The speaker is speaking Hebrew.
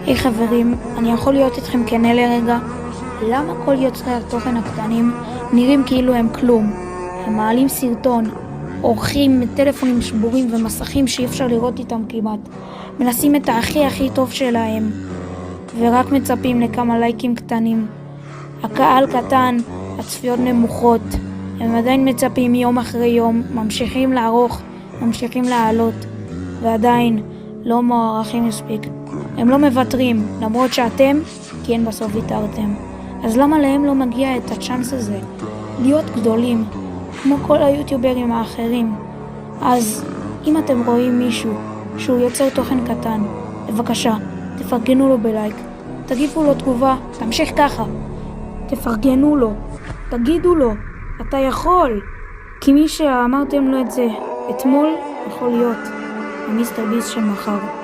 היי חברים, אני יכול להיות איתכם כנה לרגע? למה כל יוצרי התוכן הקטנים נראים כאילו הם כלום? הם מעלים סרטון, עורכים טלפונים שבורים ומסכים שאי אפשר לראות איתם כמעט, מנסים את הכי טוב שלהם ורק מצפים לכמה לייקים קטנים. הקהל קטן, הצפיות נמוכות, הם עדיין מצפים יום אחרי יום, ממשיכים לערוך, ממשיכים לעלות ועדיין לא מוערכים מספיק. הם לא מוותרים, למרות שאתם, כן בסוף ויתרתם. אז למה להם לא מגיע את הצ'אנס הזה? להיות גדולים, כמו כל היוטיוברים האחרים. אז אם אתם רואים מישהו שהוא יוצר תוכן קטן, בבקשה, תפרגנו לו בלייק, תגיבו לו תגובה, תמשיך ככה. תפרגנו לו, תגידו לו, אתה יכול. כי מי שאמרתם לו את זה אתמול, יכול להיות המיסטר ביסט של מחר.